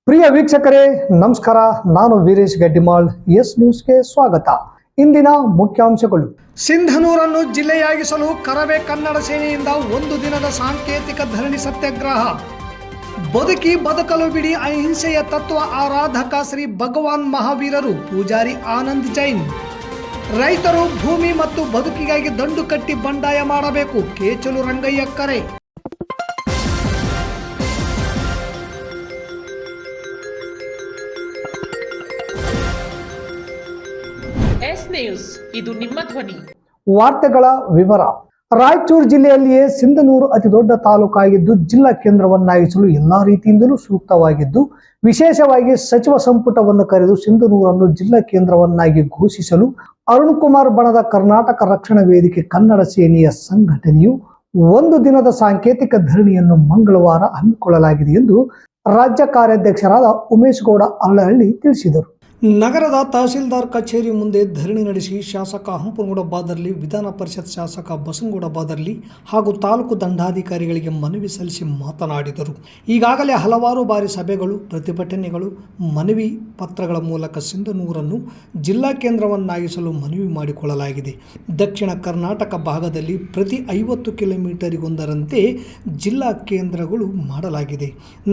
ಪ್ರಿಯ ವೀಕ್ಷಕರೇ ನಮಸ್ಕಾರ. ನಾನು ವೀರೇಶ್ ಗಡ್ಡಿಮಾಳ್. ಎಸ್ ನ್ಯೂಸ್ಗೆ ಸ್ವಾಗತ. ಇಂದಿನ ಮುಖ್ಯಾಂಶಗಳು. ಸಿಂಧನೂರನ್ನು ಜಿಲ್ಲೆಯಾಗಿಸಲು ಕರವೇ ಕನ್ನಡ ಸೇನೆಯಿಂದ 1 ದಿನದ ಸಾಂಕೇತಿಕ ಧರಣಿ ಸತ್ಯಾಗ್ರಹ. ಬದುಕಲು ಬಿಡಿ ಅಹಿಂಸೆಯ ತತ್ವ ಆರಾಧಕ ಶ್ರೀ ಭಗವಾನ್ ಮಹಾವೀರರು ಪೂಜಾರಿ ಆನಂದ್ ಜೈನ್. ರೈತರು ಭೂಮಿ ಮತ್ತು ಬದುಕಿಗಾಗಿ ದಂಡು ಕಟ್ಟಿ ಬಂಡಾಯ ಮಾಡಬೇಕು, ಕೇಚಲು ರಂಗಯ್ಯ ಕರೆ. ಎಸ್ ನ್ಯೂಸ್, ಇದು ನಿಮ್ಮ ಧ್ವನಿ. ವಾರ್ತೆಗಳ ವಿವರ. ರಾಯಚೂರು ಜಿಲ್ಲೆಯಲ್ಲಿಯೇ ಸಿಂಧನೂರು ಅತಿ ದೊಡ್ಡ ತಾಲೂಕಾಗಿದ್ದು ಜಿಲ್ಲಾ ಕೇಂದ್ರವನ್ನಾಗಿಸಲು ಎಲ್ಲಾ ರೀತಿಯಿಂದಲೂ ಸೂಕ್ತವಾಗಿದ್ದು, ವಿಶೇಷವಾಗಿ ಸಚಿವ ಸಂಪುಟವನ್ನು ಕರೆದು ಸಿಂಧನೂರನ್ನು ಜಿಲ್ಲಾ ಕೇಂದ್ರವನ್ನಾಗಿ ಘೋಷಿಸಲು ಅರುಣ್ ಕುಮಾರ್ ಬಣದ ಕರ್ನಾಟಕ ರಕ್ಷಣಾ ವೇದಿಕೆ ಕನ್ನಡ ಸೇನೆಯ ಸಂಘಟನೆಯು 1 ದಿನದ ಸಾಂಕೇತಿಕ ಧರಣಿಯನ್ನು ಮಂಗಳವಾರ ಹಮ್ಮಿಕೊಳ್ಳಲಾಗಿದೆ ಎಂದು ರಾಜ್ಯ ಕಾರ್ಯಾಧ್ಯಕ್ಷರಾದ ಉಮೇಶ್ ಗೌಡ ಅರಳಹಳ್ಳಿ ತಿಳಿಸಿದರು. ನಗರದ ತಹಸೀಲ್ದಾರ್ ಕಚೇರಿ ಮುಂದೆ ಧರಣಿ ನಡೆಸಿ ಶಾಸಕ ಹಂಪನಗೌಡ ಬಾದರ್ಲಿ, ವಿಧಾನ ಪರಿಷತ್ ಶಾಸಕ ಬಸನಗೌಡ ಬಾದರ್ಲಿ ಹಾಗೂ ತಾಲೂಕು ದಂಡಾಧಿಕಾರಿಗಳಿಗೆ ಮನವಿ ಸಲ್ಲಿಸಿ ಮಾತನಾಡಿದರು. ಈಗಾಗಲೇ ಹಲವಾರು ಬಾರಿ ಸಭೆಗಳು, ಪ್ರತಿಭಟನೆಗಳು, ಮನವಿ ಪತ್ರಗಳ ಮೂಲಕ ಸಿಂಧನೂರನ್ನು ಜಿಲ್ಲಾ ಕೇಂದ್ರವನ್ನಾಗಿಸಲು ಮನವಿ ಮಾಡಿಕೊಳ್ಳಲಾಗಿದೆ. ದಕ್ಷಿಣ ಕರ್ನಾಟಕ ಭಾಗದಲ್ಲಿ ಪ್ರತಿ 50 ಕಿಲೋಮೀಟರಿಗೊಂದರಂತೆ ಜಿಲ್ಲಾ ಕೇಂದ್ರಗಳು ಮಾಡಲಾಗಿದೆ.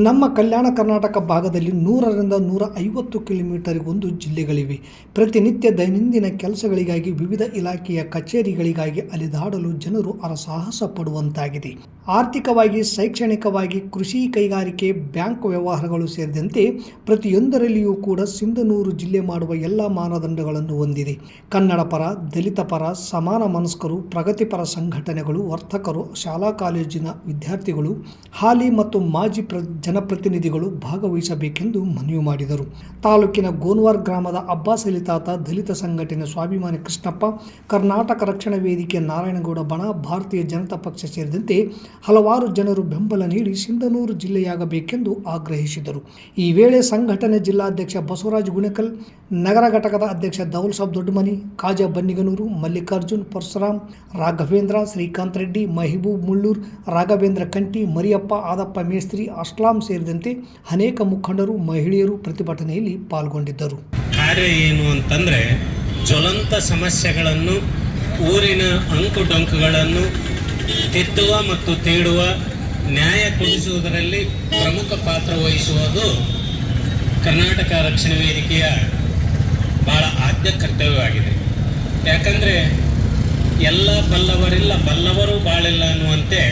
ನಮ್ಮ ಕಲ್ಯಾಣ ಕರ್ನಾಟಕ ಭಾಗದಲ್ಲಿ 100ರಿಂದ 150 ಕಿಲೋಮೀಟರ್ ಜಿಲ್ಲೆಗಳಿವೆ. ಪ್ರತಿನಿತ್ಯ ದೈನಂದಿನ ಕೆಲಸಗಳಿಗಾಗಿ ವಿವಿಧ ಇಲಾಖೆಯ ಕಚೇರಿಗಳಿಗಾಗಿ ಅಲೆದಾಡಲು ಜನರು ಹರಸಾಹಸ ಪಡುವಂತಾಗಿದೆ. ಆರ್ಥಿಕವಾಗಿ, ಶೈಕ್ಷಣಿಕವಾಗಿ, ಕೃಷಿ, ಕೈಗಾರಿಕೆ, ಬ್ಯಾಂಕ್ ವ್ಯವಹಾರಗಳು ಸೇರಿದಂತೆ ಪ್ರತಿಯೊಂದರಲ್ಲಿಯೂ ಕೂಡ ಸಿಂಧನೂರು ಜಿಲ್ಲೆ ಮಾಡುವ ಎಲ್ಲ ಮಾನದಂಡಗಳನ್ನು ಹೊಂದಿದೆ. ಕನ್ನಡ ಪರ, ದಲಿತ ಪರ, ಸಮಾನ ಮನಸ್ಕರು, ಪ್ರಗತಿಪರ ಸಂಘಟನೆಗಳು, ವರ್ತಕರು, ಶಾಲಾ ಕಾಲೇಜಿನ ವಿದ್ಯಾರ್ಥಿಗಳು, ಹಾಲಿ ಮತ್ತು ಮಾಜಿ ಜನಪ್ರತಿನಿಧಿಗಳು ಭಾಗವಹಿಸಬೇಕೆಂದು ಮನವಿ ಮಾಡಿದರು. ತಾಲೂಕಿನ ಗೋನ್ವಾರ್ ಗ್ರಾಮದ ಅಬ್ಬಾಸ್ ಅಲಿ ತಾತ, ದಲಿತ ಸಂಘಟನೆ ಸ್ವಾಭಿಮಾನಿ ಕೃಷ್ಣಪ್ಪ, ಕರ್ನಾಟಕ ರಕ್ಷಣಾ ವೇದಿಕೆ ನಾರಾಯಣಗೌಡ ಬಣ, ಭಾರತೀಯ ಜನತಾ ಪಕ್ಷ ಸೇರಿದಂತೆ ಹಲವಾರು ಜನರು ಬೆಂಬಲ ನೀಡಿ ಸಿಂಧನೂರು ಜಿಲ್ಲೆಯಾಗಬೇಕೆಂದು ಆಗ್ರಹಿಸಿದರು. ಈ ವೇಳೆ ಸಂಘಟನೆ ಜಿಲ್ಲಾಧ್ಯಕ್ಷ ಬಸವರಾಜ್ ಗುಣಕಲ್, ನಗರ ಘಟಕದ ಅಧ್ಯಕ್ಷ ದೌಲ್ ಸಾಬ್ ದೊಡ್ಡಮನಿ, ಖಾಜಾ ಬನ್ನಿಗನೂರು, ಮಲ್ಲಿಕಾರ್ಜುನ್, ಪರಶುರಾಮ್, ರಾಘವೇಂದ್ರ, ಶ್ರೀಕಾಂತ್ ರೆಡ್ಡಿ, ಮಹಿಬೂಬ್ ಮುಳ್ಳೂರ್, ರಾಘವೇಂದ್ರ ಕಂಟಿ, ಮರಿಯಪ್ಪ, ಆದಪ್ಪ ಮೇಸ್ತ್ರಿ, ಅಸ್ಲಾಂ ಸೇರಿದಂತೆ ಅನೇಕ ಮುಖಂಡರು, ಮಹಿಳೆಯರು ಪ್ರತಿಭಟನೆಯಲ್ಲಿ ಪಾಲ್ಗೊಂಡಿದ್ದರು. ಕಾರ್ಯ ಏನು ಅಂತಂದರೆ, ಜ್ವಲಂತ ಸಮಸ್ಯೆಗಳನ್ನು, ಊರಿನ ಅಂಕುಡೊಂಕುಗಳನ್ನು ತಿದ್ದುವ ಮತ್ತು ತೀಡುವ, ನ್ಯಾಯ ಕೊಡಿಸುವುದರಲ್ಲಿ ಪ್ರಮುಖ ಪಾತ್ರ ವಹಿಸುವುದು ಕರ್ನಾಟಕ ರಕ್ಷಣಾ ವೇದಿಕೆಯ ಭಾಳ ಆದ್ಯ ಕರ್ತವ್ಯವಾಗಿದೆ. ಯಾಕಂದರೆ ಎಲ್ಲ ಬಲ್ಲವರಿಲ್ಲ, ಬಲ್ಲವರು ಬಾಳಿಲ್ಲ ಅನ್ನುವಂತೆ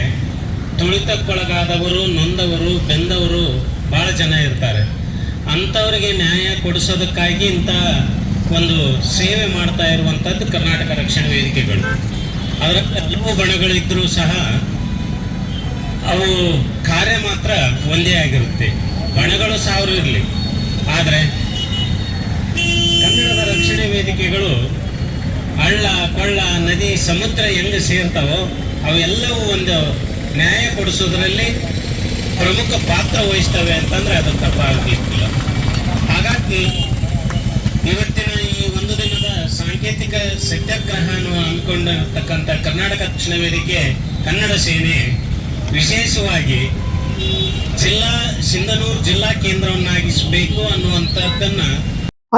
ತುಳಿತಕ್ಕೊಳಗಾದವರು, ನೊಂದವರು, ಬೆಂದವರು ಭಾಳ ಜನ ಇರ್ತಾರೆ. ಅಂಥವರಿಗೆ ನ್ಯಾಯ ಕೊಡಿಸೋದಕ್ಕಾಗಿ ಇಂಥ ಒಂದು ಸೇವೆ ಮಾಡ್ತಾ ಇರುವಂಥದ್ದು ಕರ್ನಾಟಕ ರಕ್ಷಣಾ ವೇದಿಕೆಗಳು. ಅದರಲ್ಲಿ ಹಲವು ಬಣಗಳಿದ್ದರೂ ಸಹ ಅವು ಕಾರ್ಯ ಮಾತ್ರ ಒಂದೇ ಆಗಿರುತ್ತೆ. ಬಣಗಳು 1000 ಇರಲಿ, ಆದರೆ ಕನ್ನಡದ ರಕ್ಷಣಾ ವೇದಿಕೆಗಳು ಹಳ್ಳ, ಕೊಳ್ಳ, ನದಿ, ಸಮುದ್ರ ಹೆಂಗೆ ಸೇರ್ತಾವೋ ಅವೆಲ್ಲವೂ ಒಂದು ನ್ಯಾಯ ಕೊಡಿಸೋದ್ರಲ್ಲಿ ಪ್ರಮುಖ ಪಾತ್ರ ವಹಿಸ್ತವೆ ಅಂತಂದರೆ ಅದು ತಪ್ಪಾಗಲಿಕ್ಕಿಲ್ಲ. ಹಾಗಾಗಿ ಇವತ್ತಿನ ಈ 1 ದಿನದ ಸಾಂಕೇತಿಕ ಸತ್ಯಾಗ್ರಹ ಅಂದ್ಕೊಂಡಿರ್ತಕ್ಕಂಥ ಕರ್ನಾಟಕ ರಕ್ಷಣಾ ವೇದಿಕೆ ಕನ್ನಡ ಸೇನೆ ವಿಶೇಷವಾಗಿ ಸಿಂಧನೂರು ಜಿಲ್ಲಾ ಕೇಂದ್ರವನ್ನಾಗಿಸಬೇಕು ಅನ್ನುವಂಥದ್ದನ್ನು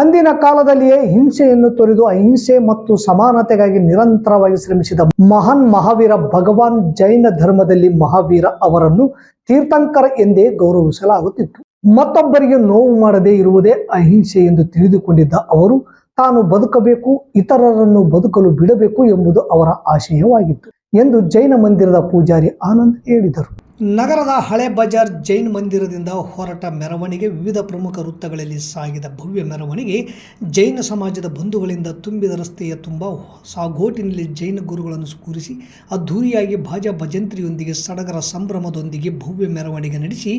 ಅಂದಿನ ಕಾಲದಲ್ಲಿಯೇ ಹಿಂಸೆಯನ್ನು ತೊರೆದು ಅಹಿಂಸೆ ಮತ್ತು ಸಮಾನತೆಗಾಗಿ ನಿರಂತರವಾಗಿ ಶ್ರಮಿಸಿದ ಮಹಾನ್ ಮಹಾವೀರ ಭಗವಾನ್ ಜೈನ ಧರ್ಮದಲ್ಲಿ ಮಹಾವೀರ ಅವರನ್ನು ತೀರ್ಥಂಕರ ಎಂದೇ ಗೌರವಿಸಲಾಗುತ್ತಿತ್ತು. ಮತ್ತೊಬ್ಬರಿಗೆ ನೋವು ಮಾಡದೇ ಇರುವುದೇ ಅಹಿಂಸೆ ಎಂದು ತಿಳಿದುಕೊಂಡಿದ್ದ ಅವರು ತಾನು ಬದುಕಬೇಕು, ಇತರರನ್ನು ಬದುಕಲು ಬಿಡಬೇಕು ಎಂಬುದು ಅವರ ಆಶಯವಾಗಿತ್ತು ಎಂದು ಜೈನ ಮಂದಿರದ ಪೂಜಾರಿ ಆನಂದ್ ಹೇಳಿದರು. ನಗರದ ಹಳೆ ಬಜಾರ್ ಜೈನ್ ಮಂದಿರದಿಂದ ಹೊರಟ ಮೆರವಣಿಗೆ ವಿವಿಧ ಪ್ರಮುಖ ವೃತ್ತಗಳಲ್ಲಿ ಸಾಗಿದ ಭವ್ಯ ಮೆರವಣಿಗೆ ಜೈನ ಸಮಾಜದ ಬಂಧುಗಳಿಂದ ತುಂಬಿದ ರಸ್ತೆಯ ತುಂಬ ಸಾಗೋಟಿನಲ್ಲಿ ಜೈನ ಗುರುಗಳನ್ನು ಕೂರಿಸಿ ಅದ್ಧೂರಿಯಾಗಿ ಬಾಜಾ ಭಜಂತ್ರಿಯೊಂದಿಗೆ ಸಡಗರ ಸಂಭ್ರಮದೊಂದಿಗೆ ಭವ್ಯ ಮೆರವಣಿಗೆ ನಡೆಸಿ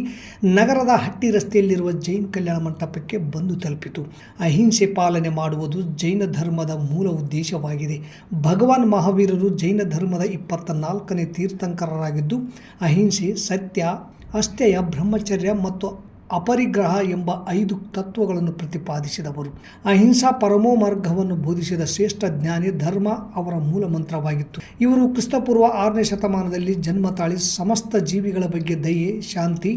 ನಗರದ ಹಟ್ಟಿ ರಸ್ತೆಯಲ್ಲಿರುವ ಜೈನ್ ಕಲ್ಯಾಣ ಮಂಟಪಕ್ಕೆ ಬಂದು ತಲುಪಿತು. ಅಹಿಂಸೆ ಪಾಲನೆ ಮಾಡುವುದು ಜೈನ ಧರ್ಮದ ಮೂಲ ಉದ್ದೇಶವಾಗಿದೆ. ಭಗವಾನ್ ಮಹಾವೀರರು ಜೈನ ಧರ್ಮದ 24ನೇ ತೀರ್ಥಂಕರರಾಗಿದ್ದು ಅಹಿಂಸೆ, ಸತ್ಯ, ಅಸ್ಥೇಯ, ಬ್ರಹ್ಮಚರ್ಯ ಮತ್ತು ಅಪರಿಗ್ರಹ ಎಂಬ 5 ತತ್ವಗಳನ್ನು ಪ್ರತಿಪಾದಿಸಿದವರು. ಅಹಿಂಸಾ ಪರಮೋ ಮಾರ್ಗವನ್ನು ಬೋಧಿಸಿದ ಶ್ರೇಷ್ಠ ಜ್ಞಾನಿ ಧರ್ಮ ಅವರ ಮೂಲ ಮಂತ್ರವಾಗಿತ್ತು. ಇವರು ಕ್ರಿಸ್ತಪೂರ್ವ 6ನೇ ಶತಮಾನದಲ್ಲಿ ಜನ್ಮ ತಾಳಿ ಸಮಸ್ತ ಜೀವಿಗಳ ಬಗ್ಗೆ ದಯೆ, ಶಾಂತಿ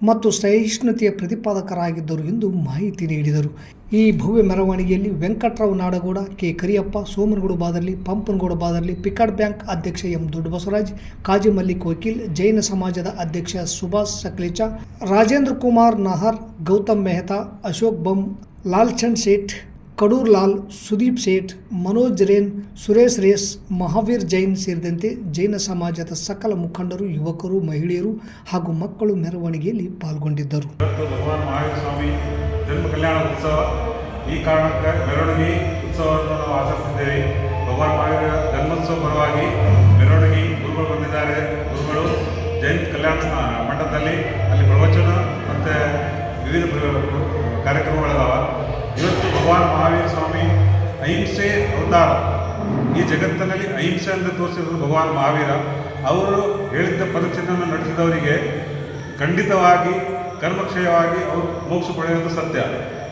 ಮತ್ತು ಸಹಿಷ್ಣುತೆಯ ಪ್ರತಿಪಾದಕರಾಗಿದ್ದರು ಎಂದು ಮಾಹಿತಿ ನೀಡಿದರು. ಈ ಭವ್ಯ ಮೆರವಣಿಗೆಯಲ್ಲಿ Venkatarao Nadagouda, K Kariyappa, Somanagouda Badarli, Pampanagouda Badarli, PCARD bank ಅಧ್ಯಕ್ಷ ಎಂ ದೊಡ್ಡಬಸವರಾಜ್, ಕಾಜಿ ಮಲ್ಲಿಕ್ ವಕೀಲ್, ಜೈನ ಸಮಾಜದ ಅಧ್ಯಕ್ಷ ಸುಭಾಷ್ ಸಕ್ಲೇಚಾ, ರಾಜೇಂದ್ರ ಕುಮಾರ್ ನಹರ್, ಗೌತಮ್ ಮೆಹ್ತಾ, ಅಶೋಕ್ ಬಮ್, ಲಾಲ್ಚಂದ್ ಸೇಠ್, ಕಡೂರ್ ಲಾಲ್, ಸುದೀಪ್ ಸೇಠ್, ಮನೋಜ್ ರೇನ್, ಸುರೇಶ್ ರೇಸ್, ಮಹಾವೀರ್ ಜೈನ್ ಸೇರಿದಂತೆ ಜೈನ ಸಮಾಜದ ಸಕಲ ಮುಖಂಡರು, ಯುವಕರು, ಮಹಿಳೆಯರು ಹಾಗೂ ಮಕ್ಕಳು ಮೆರವಣಿಗೆಯಲ್ಲಿ ಪಾಲ್ಗೊಂಡಿದ್ದರು. ಇವತ್ತು ಭಗವಾನ್ ಮಹಾವೀರ ಸ್ವಾಮಿ ಜನ್ಮ ಕಲ್ಯಾಣ ಉತ್ಸವ. ಈ ಕಾರಣಕ್ಕೆ ಮೆರವಣಿಗೆ ಉತ್ಸವವನ್ನು ನಾವು ಆಚರಿಸಿದ್ದೇವೆ. ಭಗವಾನ್ ಮಹಾವೀರ ಜನ್ಮೋತ್ಸವ ಪರವಾಗಿ ಮೆರವಣಿಗೆ ಗುರುಗಳು ಬಂದಿದ್ದಾರೆ. ಗುರುಗಳು ಜೈನ ಕಲ್ಯಾಣ ಮಂಟಪದಲ್ಲಿ ಅಲ್ಲಿ ಪ್ರವಚನ ಮತ್ತು ವಿವಿಧ ಕಾರ್ಯಕ್ರಮಗಳಿದಾವ. ಇವತ್ತು ಭಗವಾನ್ ಮಹಾವೀರ ಸ್ವಾಮಿ ಅಹಿಂಸೆ ಅವತಾರ. ಈ ಜಗತ್ತಿನಲ್ಲಿ ಅಹಿಂಸೆ ಅಂತ ತೋರಿಸಿದ್ರು ಭಗವಾನ್ ಮಹಾವೀರ. ಅವರು ಹೇಳಿದ್ದ ಪದಚಿಹ್ನವನ್ನು ನಡೆಸಿದವರಿಗೆ ಖಂಡಿತವಾಗಿ ಕರ್ಮಕ್ಷಯವಾಗಿ ಅವರು ಮೋಕ್ಷ ಪಡೆಯುವುದು ಸತ್ಯ.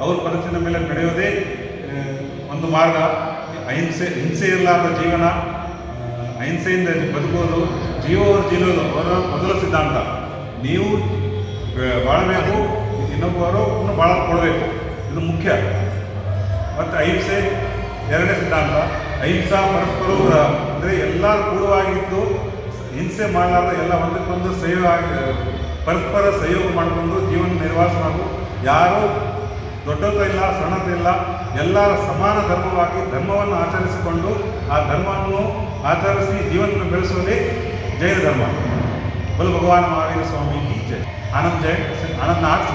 ಅವ್ರ ಪದಚಿಹ್ನ ಮೇಲೆ ನಡೆಯೋದೇ ಒಂದು ಮಾರ್ಗ. ಹಿಂಸೆ ಇರಲಾರದ ಜೀವನ, ಅಹಿಂಸೆಯಿಂದ ಬದುಕೋದು, ಜೀವೋದು ಅವರ ಮೊದಲ ಸಿದ್ಧಾಂತ. ನೀವು ಬಾಳಬೇಕು, ಇನ್ನೊಬ್ಬರು ಬಾಳ ಕೊಡಬೇಕು, ಇದು ಮುಖ್ಯ. ಮತ್ತು ಅಹಿಂಸೆ ಎರಡನೇ ಸಿದ್ಧಾಂತ. ಅಹಿಂಸಾ ಪರಸ್ಪರ ಅಂದರೆ ಎಲ್ಲರೂ ಕೂಡುವಾಗಿದ್ದು ಹಿಂಸೆ ಮಾಡಲಾರ್ದ ಎಲ್ಲ ಒಂದಕ್ಕೊಂದು ಪರಸ್ಪರ ಸಹಯೋಗ ಮಾಡಿಕೊಂಡು ಜೀವನ ನಿರ್ವಾಹಣೆ. ಯಾರೂ ದೊಡ್ಡತ ಇಲ್ಲ, ಸಣ್ಣತ ಇಲ್ಲ, ಎಲ್ಲರ ಸಮಾನ ಧರ್ಮವನ್ನು ಆಚರಿಸಿಕೊಂಡು ಆ ಧರ್ಮವನ್ನು ಆಚರಿಸಿ ಜೀವನ ಬೆಳೆಸುವುದೇ ಜೈನ ಧರ್ಮ. ಬಲು ಭಗವಾನ್ ಮಹಾವೀರ ಸ್ವಾಮಿ ಕಿ ಜೈ. ಆನಂದ್ ಜೈ, ಆನಂದ್ ನಾಥ್.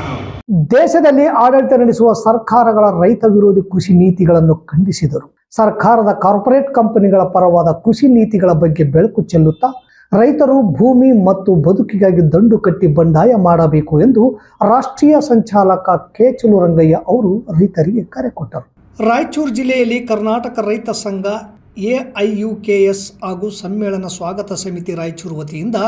ದೇಶದಲ್ಲಿ ಆಡಳಿತ ನಡೆಸುವ ಸರ್ಕಾರಗಳ ರೈತ ವಿರೋಧಿ ಕೃಷಿ ನೀತಿಗಳನ್ನು ಖಂಡಿಸಿದರು. ಸರ್ಕಾರದ ಕಾರ್ಪೊರೇಟ್ ಕಂಪನಿಗಳ ಪರವಾದ ಕೃಷಿ ನೀತಿಗಳ ಬಗ್ಗೆ ಬೆಳಕು ಚೆಲ್ಲುತ್ತಾ ರೈತರು ಭೂಮಿ ಮತ್ತು ಬದುಕಿಗಾಗಿ ದಂಡು ಕಟ್ಟಿ ಬಂಡಾಯ ಮಾಡಬೇಕು ಎಂದು ರಾಷ್ಟ್ರೀಯ ಸಂಚಾಲಕ ಕೆ ಚಲುರಂಗಯ್ಯ ಅವರು ರೈತರಿಗೆ ಕರೆ ಕೊಟ್ಟರು. ರಾಯಚೂರು ಜಿಲ್ಲೆಯಲ್ಲಿ ಕರ್ನಾಟಕ ರೈತ ಸಂಘ AIUKS ಹಾಗೂ ಸಮ್ಮೇಳನ ಸ್ವಾಗತ ಸಮಿತಿ ರಾಯಚೂರು ವತಿಯಿಂದ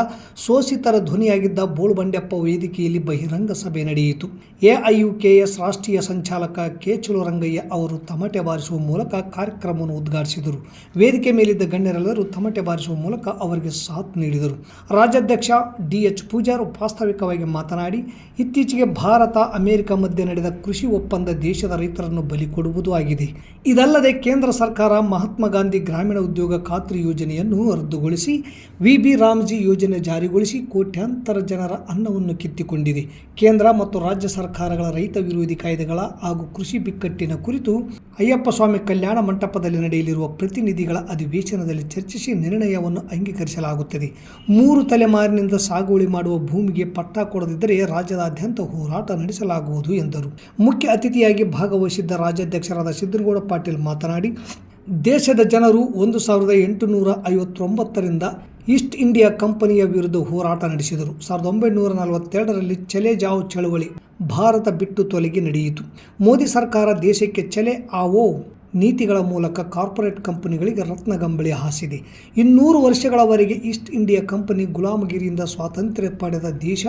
ಶೋಷಿತರ ಧ್ವನಿಯಾಗಿದ್ದ ಬೋಳ್ಬಂಡೆಪ್ಪ ವೇದಿಕೆಯಲ್ಲಿ ಬಹಿರಂಗ ಸಭೆ ನಡೆಯಿತು. AIUKS ರಾಷ್ಟ್ರೀಯ ಸಂಚಾಲಕ ಕೆ ಚಲುರಂಗಯ್ಯ ಅವರು ತಮಟೆ ಬಾರಿಸುವ ಮೂಲಕ ಕಾರ್ಯಕ್ರಮವನ್ನು ಉದ್ಘಾಟಿಸಿದರು. ವೇದಿಕೆ ಮೇಲಿದ್ದ ಗಣ್ಯರೆಲ್ಲರೂ ತಮಟೆ ಬಾರಿಸುವ ಮೂಲಕ ಅವರಿಗೆ ಸಾಥ್ ನೀಡಿದರು. ರಾಜ್ಯಾಧ್ಯಕ್ಷ DH ಪೂಜಾರ್ ಪ್ರಾಸ್ತಾವಿಕವಾಗಿ ಮಾತನಾಡಿ, ಇತ್ತೀಚೆಗೆ ಭಾರತ ಅಮೆರಿಕ ಮಧ್ಯೆ ನಡೆದ ಕೃಷಿ ಒಪ್ಪಂದ ದೇಶದ ರೈತರನ್ನು ಬಲಿ ಕೊಡುವುದು ಆಗಿದೆ. ಇದಲ್ಲದೆ ಕೇಂದ್ರ ಸರ್ಕಾರ ಮಹಾತ್ಮ ಗಾಂಧಿ ಗ್ರಾಮೀಣ ಉದ್ಯೋಗ ಖಾತ್ರಿ ಯೋಜನೆಯನ್ನು ರದ್ದುಗೊಳಿಸಿ VB ರಾಮ್ಜಿ ಯೋಜನೆ ಜಾರಿಗೊಳಿಸಿ ಕೋಟ್ಯಾಂತರ ಜನರ ಅನ್ನವನ್ನು ಕಿತ್ತುಕೊಂಡಿದೆ. ಕೇಂದ್ರ ಮತ್ತು ರಾಜ್ಯ ಸರ್ಕಾರಗಳ ರೈತ ವಿರೋಧಿ ಕಾಯ್ದೆಗಳ ಹಾಗೂ ಕೃಷಿ ಬಿಕ್ಕಟ್ಟಿನ ಕುರಿತು ಅಯ್ಯಪ್ಪ ಸ್ವಾಮಿ ಕಲ್ಯಾಣ ಮಂಟಪದಲ್ಲಿ ನಡೆಯಲಿರುವ ಪ್ರತಿನಿಧಿಗಳ ಅಧಿವೇಶನದಲ್ಲಿ ಚರ್ಚಿಸಿ ನಿರ್ಣಯವನ್ನು ಅಂಗೀಕರಿಸಲಾಗುತ್ತದೆ. 3 ತಲೆಮಾರಿನಿಂದ ಸಾಗುವಳಿ ಮಾಡುವ ಭೂಮಿಗೆ ಪಟ್ಟ ಕೊಡದಿದ್ದರೆ ರಾಜ್ಯದಾದ್ಯಂತ ಹೋರಾಟ ನಡೆಸಲಾಗುವುದು ಎಂದರು. ಮುಖ್ಯ ಅತಿಥಿಯಾಗಿ ಭಾಗವಹಿಸಿದ್ದ ರಾಜ್ಯಾಧ್ಯಕ್ಷರಾದ ಸಿದ್ದನಗೌಡ ಪಾಟೀಲ್ ಮಾತನಾಡಿ, ದೇಶದ ಜನರು 1859ರಿಂದ ಈಸ್ಟ್ ಇಂಡಿಯಾ ಕಂಪನಿಯ ವಿರುದ್ಧ ಹೋರಾಟ ನಡೆಸಿದರು. 1942ರಲ್ಲಿ ಚಲೆ ಜಾವ್ ಚಳವಳಿ ಭಾರತ ಬಿಟ್ಟು ತೊಲಗಿ ನಡೆಯಿತು. ಮೋದಿ ಸರ್ಕಾರ ದೇಶಕ್ಕೆ ಚಲೆ ಆವೋ ನೀತಿಗಳ ಮೂಲಕ ಕಾರ್ಪೊರೇಟ್ ಕಂಪನಿಗಳಿಗೆ ರತ್ನಗಂಬಳಿ ಹಾಸಿದೆ. 200 ವರ್ಷಗಳವರೆಗೆ ಈಸ್ಟ್ ಇಂಡಿಯಾ ಕಂಪನಿ ಗುಲಾಮಗಿರಿಯಿಂದ ಸ್ವಾತಂತ್ರ್ಯ ಪಡೆದ ದೇಶ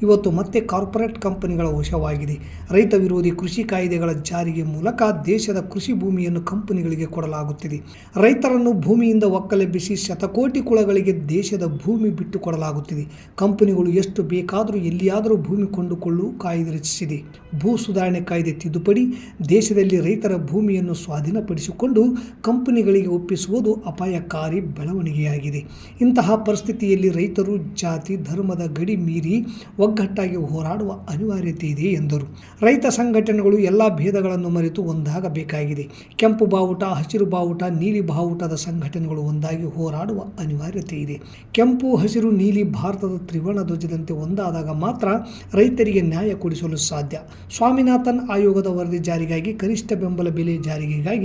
ಇವತ್ತು ಮತ್ತೆ ಕಾರ್ಪೊರೇಟ್ ಕಂಪನಿಗಳ ವಶವಾಗಿದೆ. ರೈತ ವಿರೋಧಿ ಕೃಷಿ ಕಾಯ್ದೆಗಳ ಜಾರಿಗೆ ಮೂಲಕ ದೇಶದ ಕೃಷಿ ಭೂಮಿಯನ್ನು ಕಂಪನಿಗಳಿಗೆ ಕೊಡಲಾಗುತ್ತಿದೆ. ರೈತರನ್ನು ಭೂಮಿಯಿಂದ ಒಕ್ಕಲೆಬ್ಬಿಸಿ ಶತಕೋಟಿ ಕುಳಗಳಿಗೆ ದೇಶದ ಭೂಮಿ ಬಿಟ್ಟು ಕೊಡಲಾಗುತ್ತಿದೆ. ಕಂಪನಿಗಳು ಎಷ್ಟು ಬೇಕಾದರೂ ಎಲ್ಲಿಯಾದರೂ ಭೂಮಿ ಕೊಂಡುಕೊಳ್ಳಲು ಕಾಯ್ದೆ ರಚಿಸಿದೆ. ಭೂ ಸುಧಾರಣೆ ಕಾಯ್ದೆ ತಿದ್ದುಪಡಿ ದೇಶದಲ್ಲಿ ರೈತರ ಭೂಮಿಯನ್ನು ಸ್ವಾಧೀನಪಡಿಸಿಕೊಂಡು ಕಂಪನಿಗಳಿಗೆ ಒಪ್ಪಿಸುವುದು ಅಪಾಯಕಾರಿ ಬೆಳವಣಿಗೆಯಾಗಿದೆ. ಇಂತಹ ಪರಿಸ್ಥಿತಿಯಲ್ಲಿ ರೈತರು ಜಾತಿ ಧರ್ಮದ ಗಡಿ ಮೀರಿ ಒಗ್ಗಟ್ಟಾಗಿ ಹೋರಾಡುವ ಅನಿವಾರ್ಯತೆ ಇದೆ ಎಂದರು. ರೈತ ಸಂಘಟನೆಗಳು ಎಲ್ಲ ಭೇದಗಳನ್ನು ಮರೆತು ಒಂದಾಗಬೇಕಾಗಿದೆ. ಕೆಂಪು ಬಾವುಟ, ಹಸಿರು ಬಾವುಟ, ನೀಲಿ ಬಾವುಟದ ಸಂಘಟನೆಗಳು ಒಂದಾಗಿ ಹೋರಾಡುವ ಅನಿವಾರ್ಯತೆ ಇದೆ. ಕೆಂಪು, ಹಸಿರು, ನೀಲಿ ಭಾರತದ ತ್ರಿವರ್ಣ ಧ್ವಜದಂತೆ ಒಂದಾದಾಗ ಮಾತ್ರ ರೈತರಿಗೆ ನ್ಯಾಯ ಕೊಡಿಸಲು ಸಾಧ್ಯ. ಸ್ವಾಮಿನಾಥನ್ ಆಯೋಗದ ವರದಿ ಜಾರಿಗಾಗಿ, ಕನಿಷ್ಠ ಬೆಂಬಲ ಬೆಲೆ ಜಾರಿಗೆಗಾಗಿ,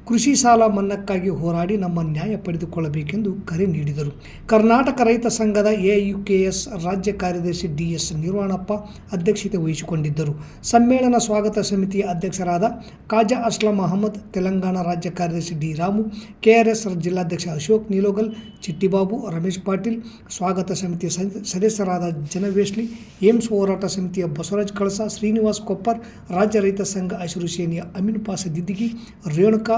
ಕೃಷಿ ಸಾಲ ಮನ್ನಾಕ್ಕಾಗಿ ಹೋರಾಡಿ ನಮ್ಮ ನ್ಯಾಯ ಪಡೆದುಕೊಳ್ಳಬೇಕೆಂದು ಕರೆ ನೀಡಿದರು. ಕರ್ನಾಟಕ ರೈತ ಸಂಘದ AIUKS ರಾಜ್ಯ ಕಾರ್ಯದರ್ಶಿ DS ನಿರ್ವಾಣಪ್ಪ ಅಧ್ಯಕ್ಷತೆ ವಹಿಸಿಕೊಂಡಿದ್ದರು. ಸಮ್ಮೇಳನ ಸ್ವಾಗತ ಸಮಿತಿಯ ಅಧ್ಯಕ್ಷರಾದ ಖಾಜಾ ಅಸ್ಲಂ ಅಹಮದ್, ತೆಲಂಗಾಣ ರಾಜ್ಯ ಕಾರ್ಯದರ್ಶಿ D ರಾಮು, KRS ಜಿಲ್ಲಾಧ್ಯಕ್ಷ ಅಶೋಕ್ ನೀಲೋಗಲ್, ಚಿಟ್ಟಿಬಾಬು, ರಮೇಶ್ ಪಾಟೀಲ್, ಸ್ವಾಗತ ಸಮಿತಿಯ ಸದಸ್ಯರಾದ ಜನವೇಶ್ಲಿ, ಏಮ್ಸ್ ಹೋರಾಟ ಸಮಿತಿಯ ಬಸವರಾಜ್ ಕಳಸ, ಶ್ರೀನಿವಾಸ್ ಕೊಪ್ಪರ್, ರಾಜ್ಯ ರೈತ ಸಂಘ ಹಸಿರು ಸೇನೆಯ ಅಮೀನ್ ಪಾಸ ದಿದ್ದಿಗಿ, ರೇಣುಕಾ,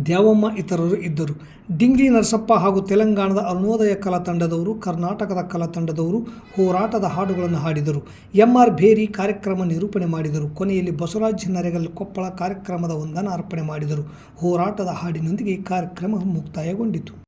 ದ್ಯಾವಮ್ಮ ಇತರರು ಇದ್ದರು. ಡಿಂಗ್ಲಿ ನರಸಪ್ಪ ಹಾಗೂ ತೆಲಂಗಾಣದ ಅರುಣೋದಯ ಕಲಾ ತಂಡದವರು, ಕರ್ನಾಟಕದ ಕಲಾ ತಂಡದವರು ಹೋರಾಟದ ಹಾಡುಗಳನ್ನು ಹಾಡಿದರು. MR ಬೇರಿ ಕಾರ್ಯಕ್ರಮ ನಿರೂಪಣೆ ಮಾಡಿದರು. ಕೊನೆಯಲ್ಲಿ ಬಸವರಾಜ್ ನರೇಗಲ್ ಕೊಪ್ಪಳ ಕಾರ್ಯಕ್ರಮದ ವಂದನಾ ಅರ್ಪಣೆ ಮಾಡಿದರು. ಹೋರಾಟದ ಹಾಡಿನೊಂದಿಗೆ ಕಾರ್ಯಕ್ರಮ ಮುಕ್ತಾಯಗೊಂಡಿತು.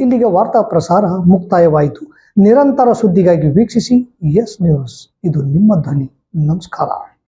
ಇಲ್ಲಿಗೆ ವಾರ್ತಾ ಪ್ರಸಾರ ಮುಕ್ತಾಯವಾಯಿತು. ನಿರಂತರ ಸುದ್ದಿಗಾಗಿ ವೀಕ್ಷಿಸಿ ಎಸ್ ನ್ಯೂಸ್. ಇದು ನಿಮ್ಮ ಧ್ವನಿ. ನಮಸ್ಕಾರ.